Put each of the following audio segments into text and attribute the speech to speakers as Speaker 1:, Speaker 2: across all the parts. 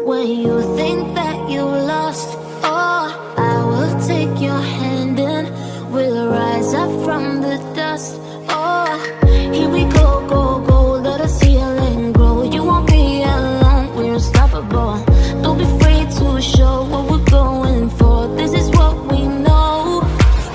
Speaker 1: when you think that you lost. Oh, I will take your hand and we'll rise up from the dust. Oh, here we go, go, go, let us heal and grow. You won't be alone, we're unstoppable. Don't be afraid to show what we're going for. This is what we know.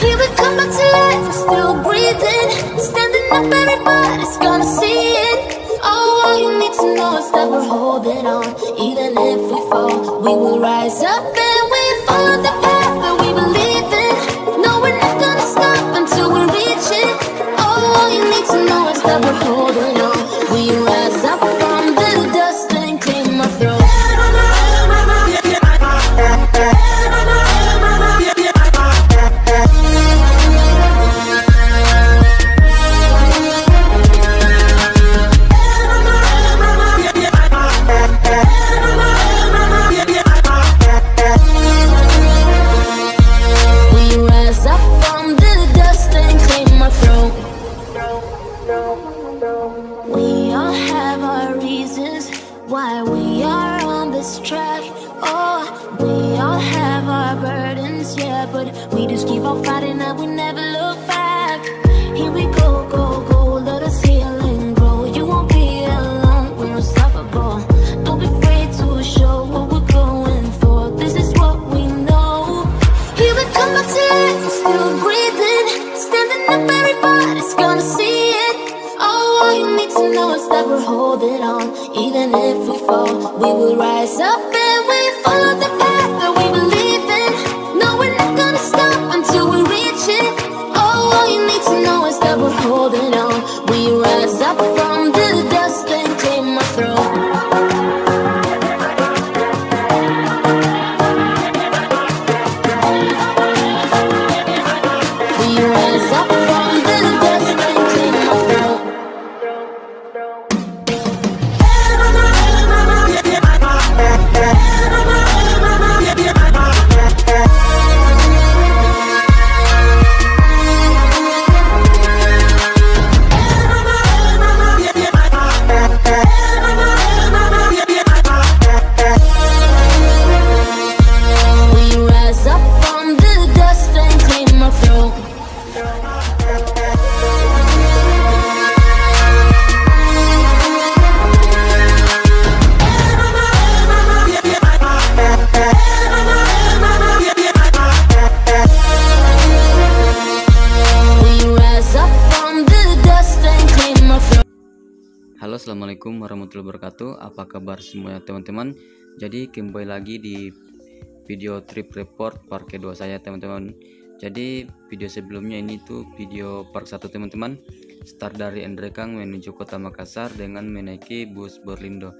Speaker 1: Here we come back to life, we're still breathing. Standing up, everybody's gonna see it. Oh, all you need to know is that we're holding on. Even if we fall, we will rise up and we follow the path that we believe in. No, we're not gonna stop until we reach it. Oh, all you need to know is that we're holding on. We rise up from the dust and clear my throat. We all have our reasons why we are on this track. Oh, we all have our burdens, yeah, but we just keep on fighting and we never look back. Here we go, go, go, let us heal and grow. You won't be alone, we're unstoppable. Don't be afraid to show what we're going for. This is what we know. Here we come back to life, we're still breathing. Standing up, everybody's gonna see it. Oh, all you need to know is that we're holding on. Even if we fall, we will rise up and we follow the path that we believe in. No, we're not gonna stop until we reach it. Oh, all you need to know is that we're holding on. We rise up from the dust and clear my throat. We rise up from the dust and clear my throat.
Speaker 2: Halo, assalamualaikum warahmatullahi wabarakatuh. Apa kabar semuanya teman-teman? Jadi kembali lagi di video trip report part kedua saya teman-teman. Jadi video sebelumnya ini tuh video part 1 teman-teman. Start dari Endrekang menuju kota Makassar dengan menaiki bus Berlindo.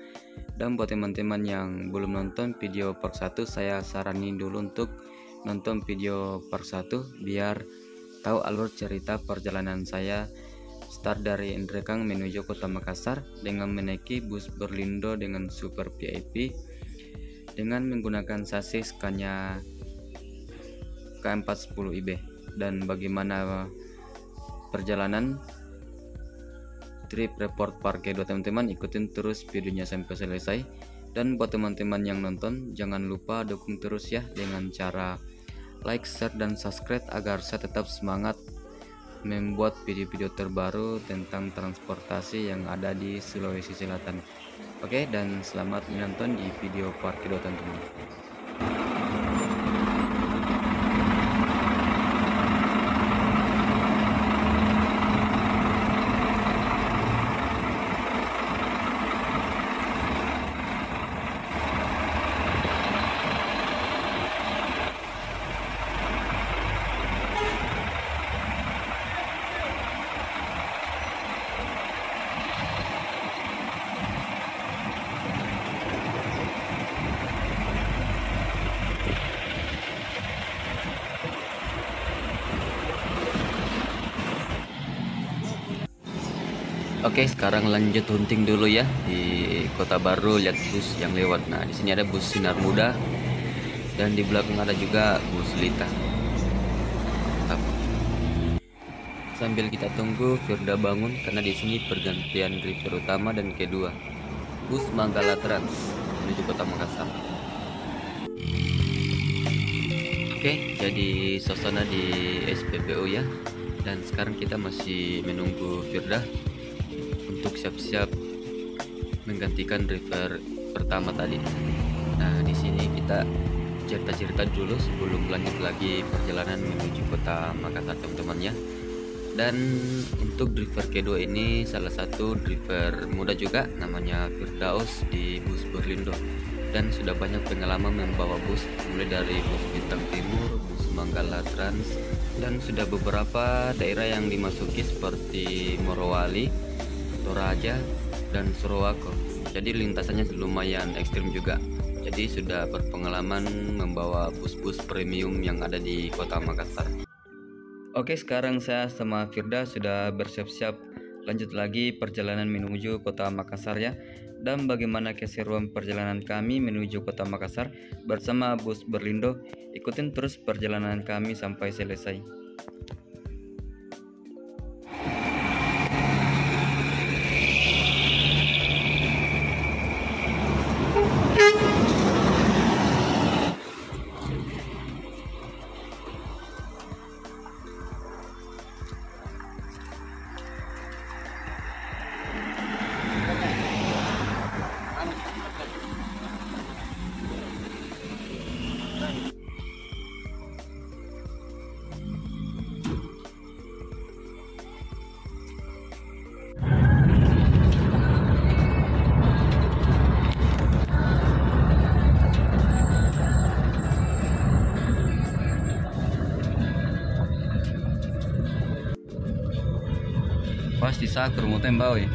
Speaker 2: Dan buat teman-teman yang belum nonton video part 1, saya saranin dulu untuk nonton video part 1 biar tahu alur cerita perjalanan saya. Start dari Endrekang menuju kota Makassar dengan menaiki bus Berlindo dengan super VIP dengan menggunakan sasis Scania K410IB. Dan bagaimana perjalanan trip report part kedua teman-teman, ikutin terus videonya sampai selesai. Dan buat teman-teman yang nonton, jangan lupa dukung terus ya dengan cara like, share, dan subscribe agar saya tetap semangat membuat video-video terbaru tentang transportasi yang ada di Sulawesi Selatan. Oke, dan selamat menonton di video part kedua teman-teman. Oke, sekarang lanjut hunting dulu ya di Kota Baru, lihat bus yang lewat. Nah, di sini ada bus Sinar Muda dan di belakang ada juga bus Lita. Sambil kita tunggu Firda bangun karena di sini pergantian driver utama dan kedua. Bus Manggala Trans. menuju kota Makassar. Oke, jadi suasana di SPBU ya. Dan sekarang kita masih menunggu Firda untuk siap-siap menggantikan driver pertama tadi. Nah, di sini kita cerita-cerita dulu sebelum lanjut lagi perjalanan menuju kota Makassar, teman-teman ya. Dan untuk driver kedua ini salah satu driver muda juga, namanya Firdaus di bus Berlindo, dan sudah banyak pengalaman membawa bus mulai dari bus Bintang Timur, bus Manggala Trans, dan sudah beberapa daerah yang dimasuki seperti Morowali, Toraja, dan Surowako. Jadi lintasannya lumayan ekstrim juga. Jadi sudah berpengalaman membawa bus-bus premium yang ada di kota Makassar. Oke, sekarang saya sama Firda sudah bersiap-siap lanjut lagi perjalanan menuju kota Makassar ya. Dan bagaimana keseruan perjalanan kami menuju kota Makassar bersama bus Berlindo, ikutin terus perjalanan kami sampai selesai. Pasti sakur mau tembak ya.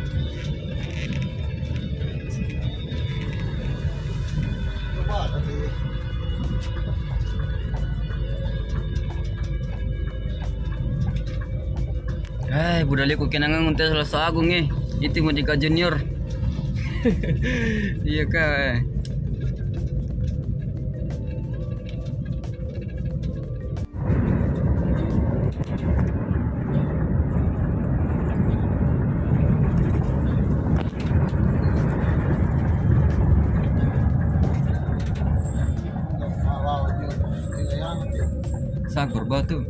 Speaker 2: Hai, budali ku kenangan untes selasa agung itu mau jika junior. Iya kak. Sakur batu.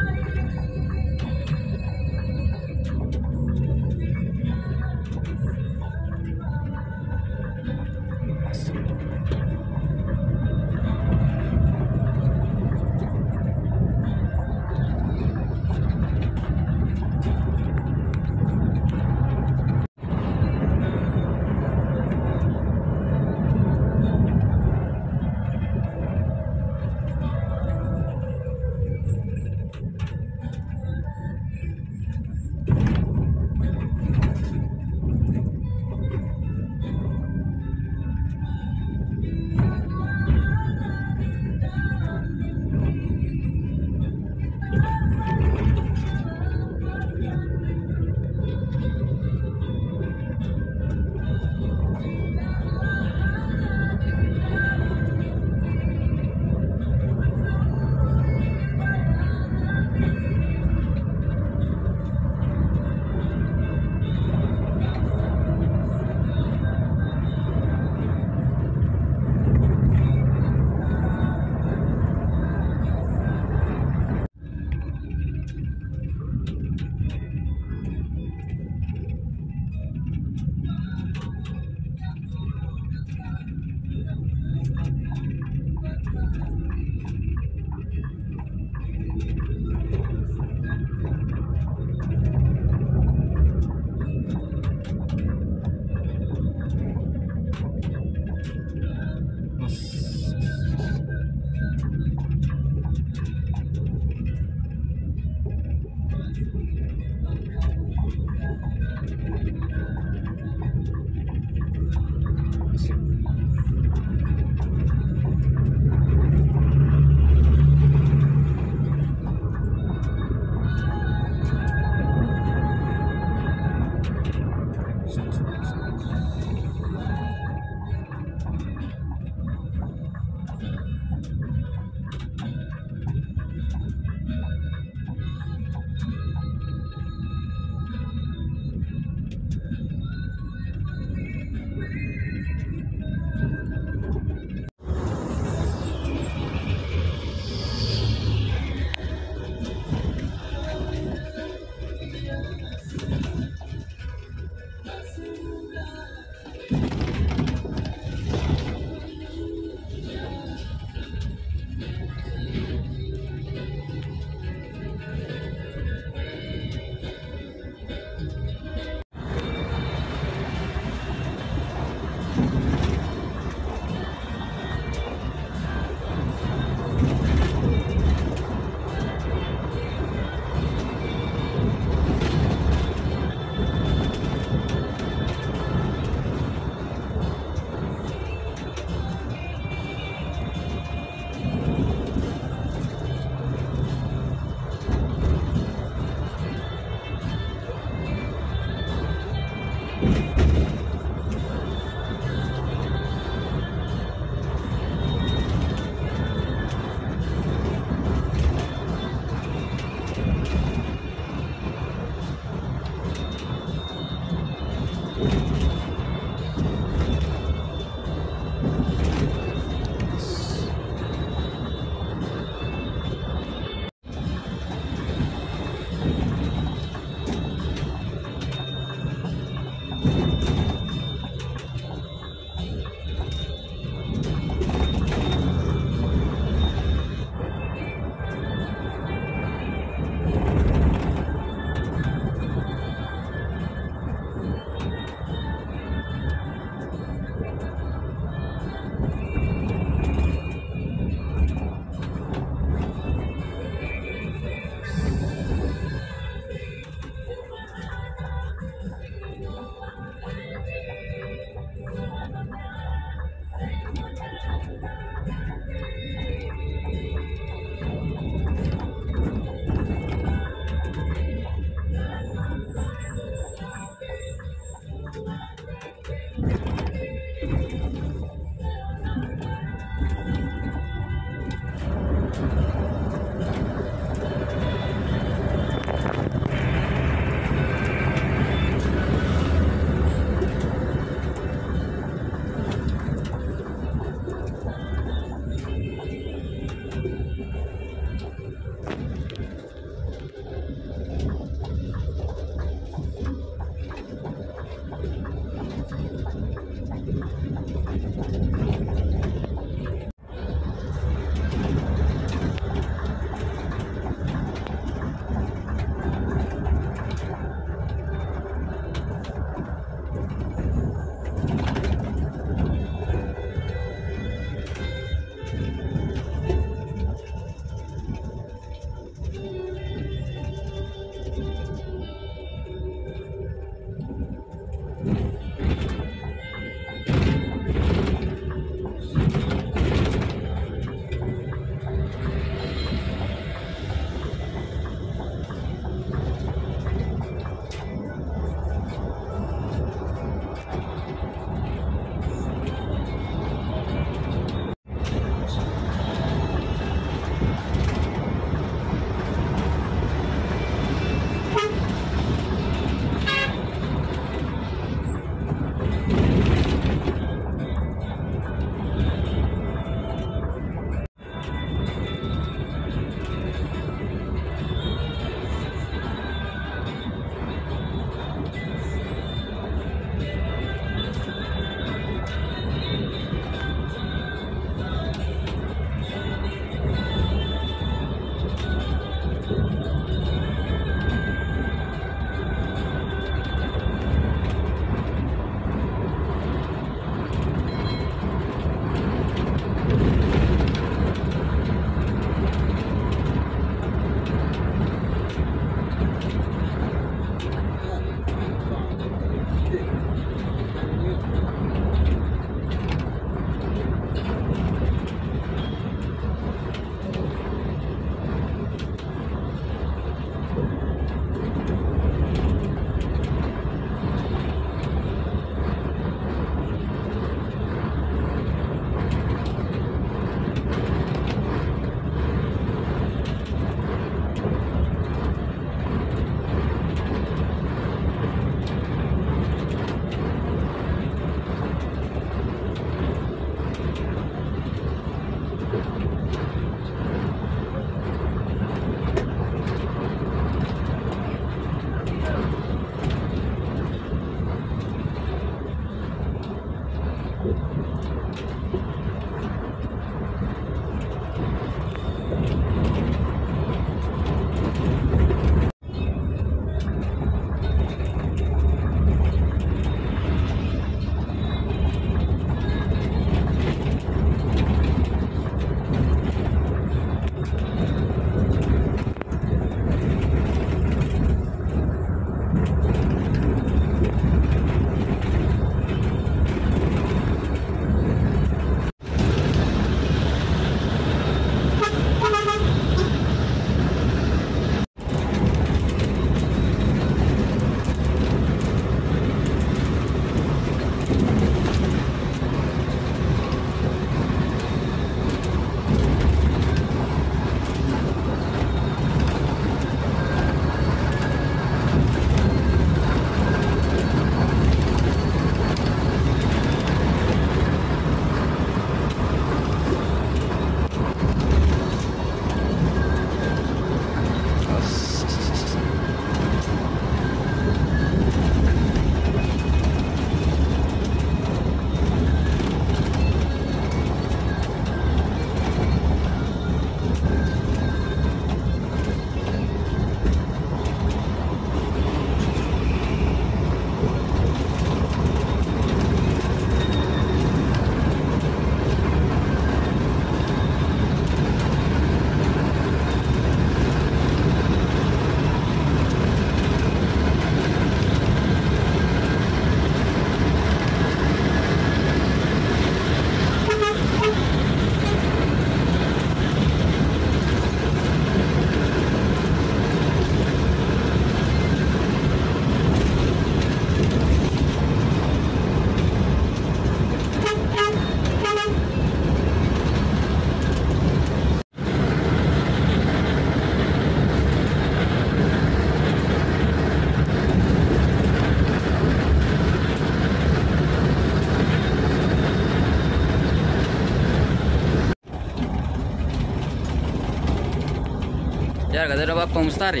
Speaker 2: Ya, kata ada Bapak Mustari.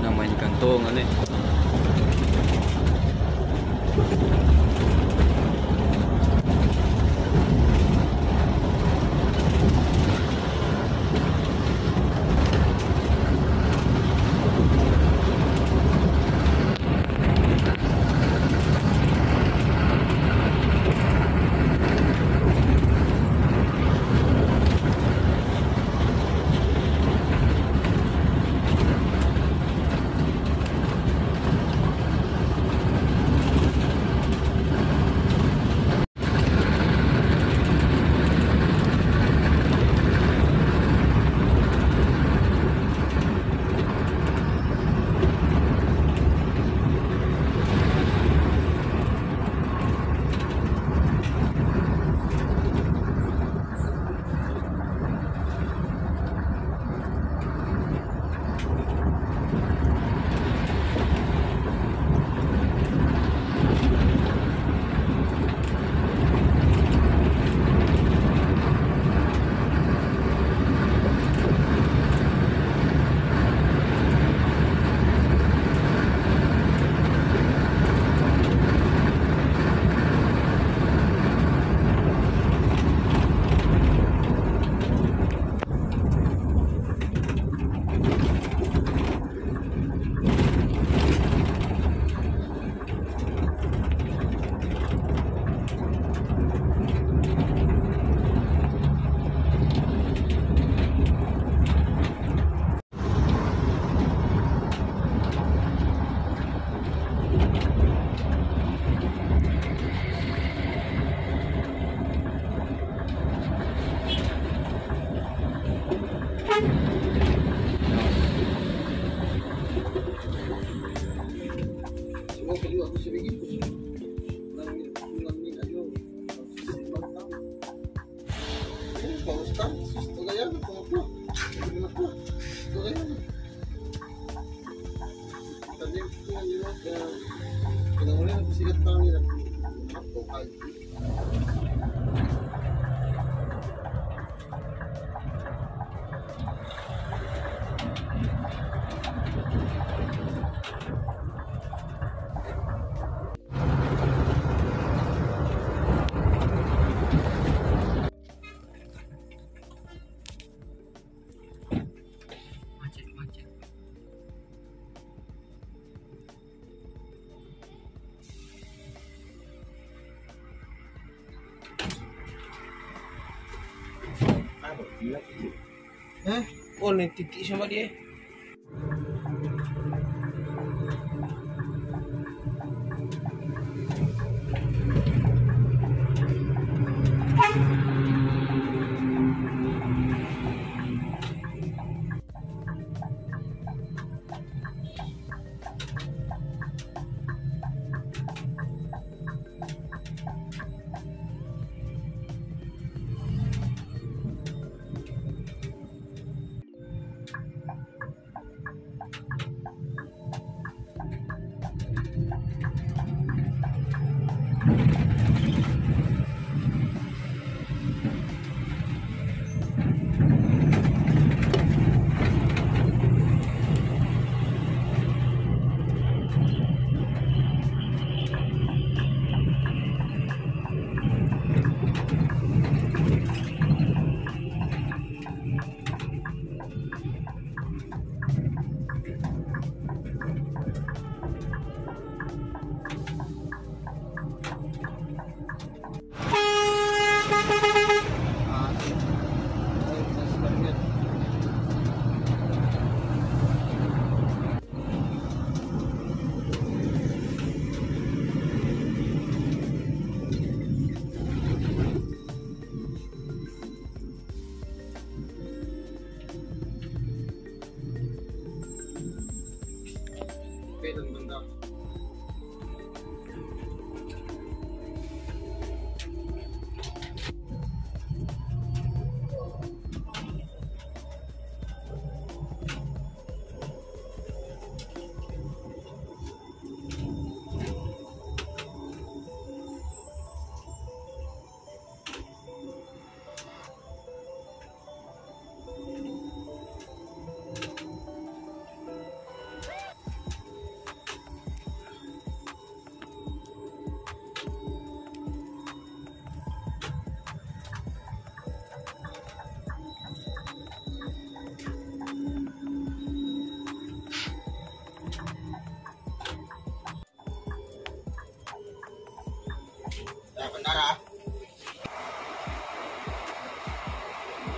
Speaker 2: Namanya kantongan nih.
Speaker 3: Oh, nih titik sama dia.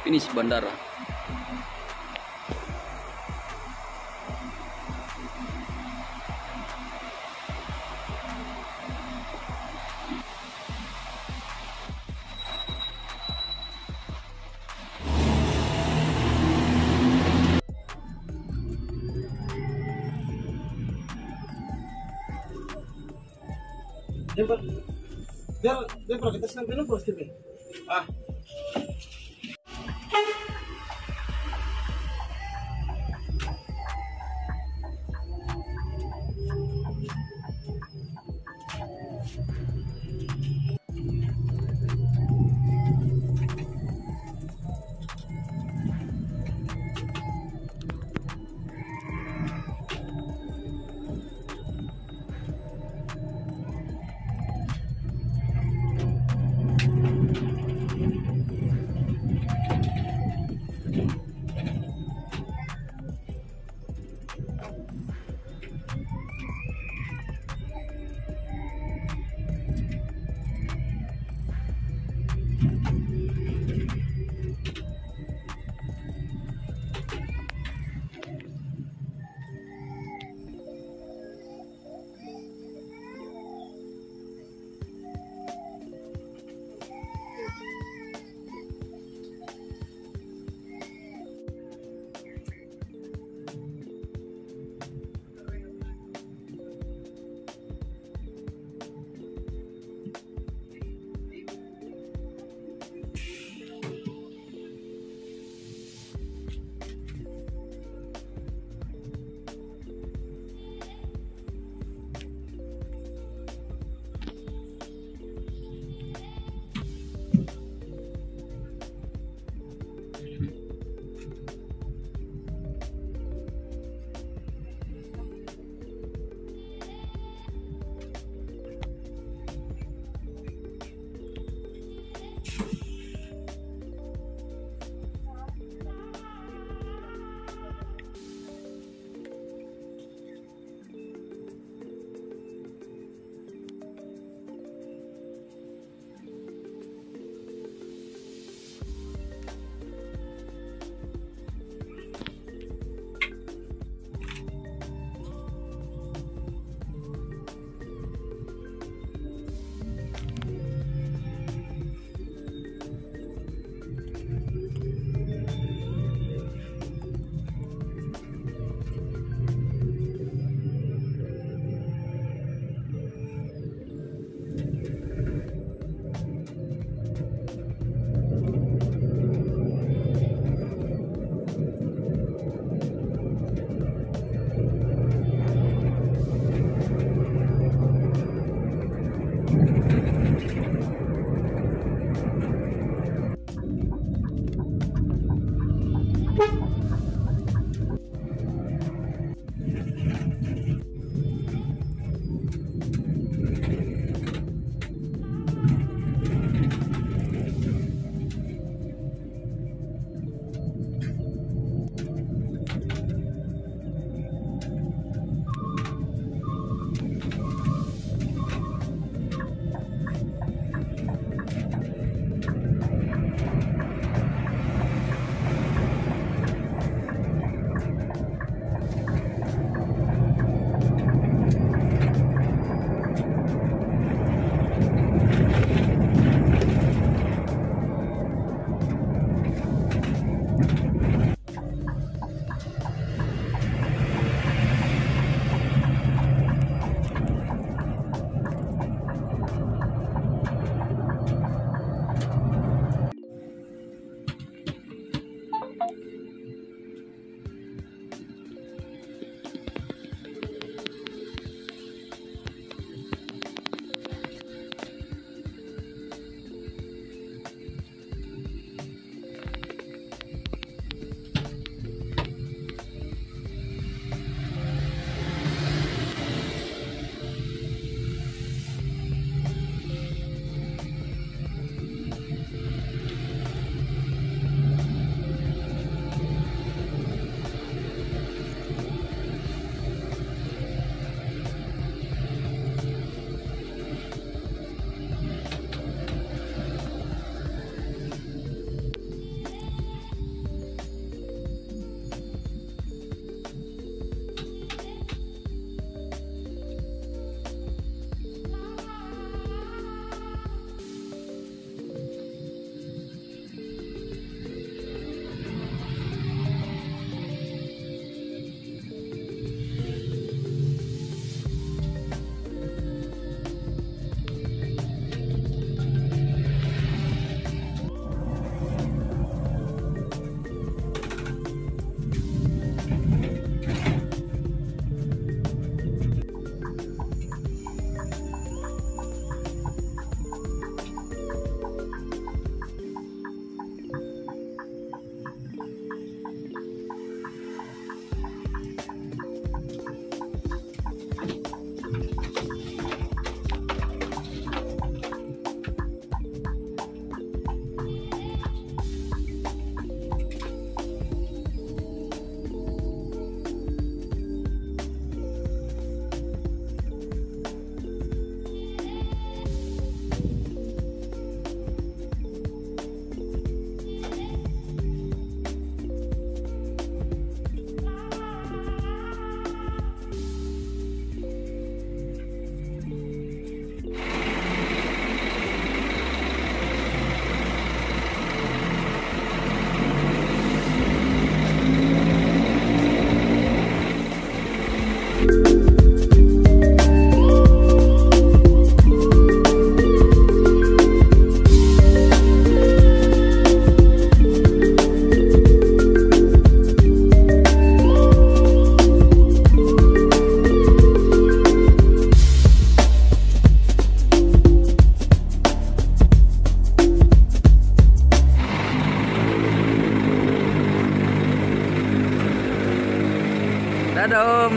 Speaker 2: finish bandara.
Speaker 3: Dia pernah kita senang dulu pasti nih. Ah.
Speaker 2: Dadah Om.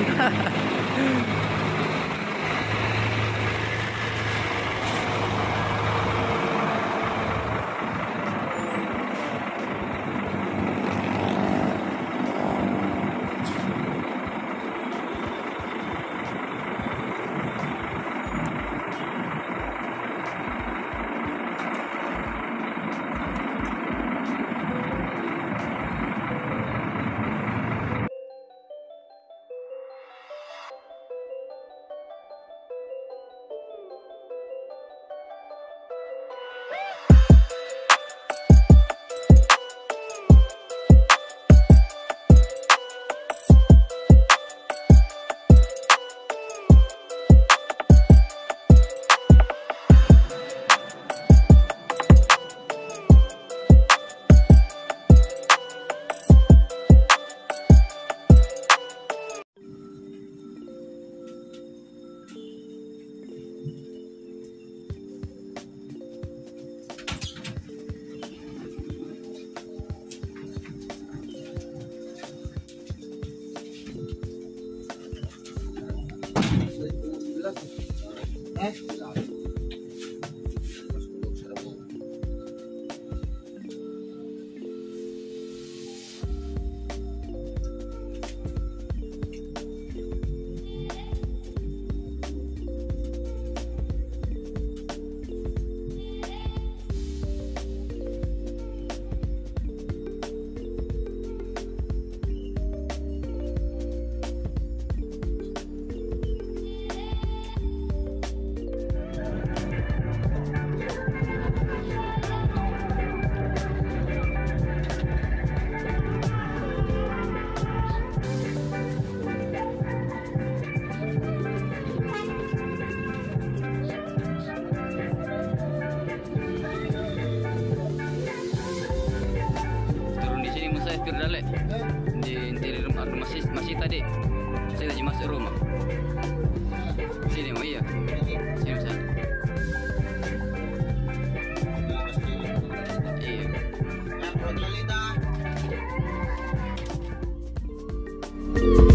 Speaker 2: Dale di interior rumah masih tadi saya lagi masuk rumah sini mau iya sini saya iya.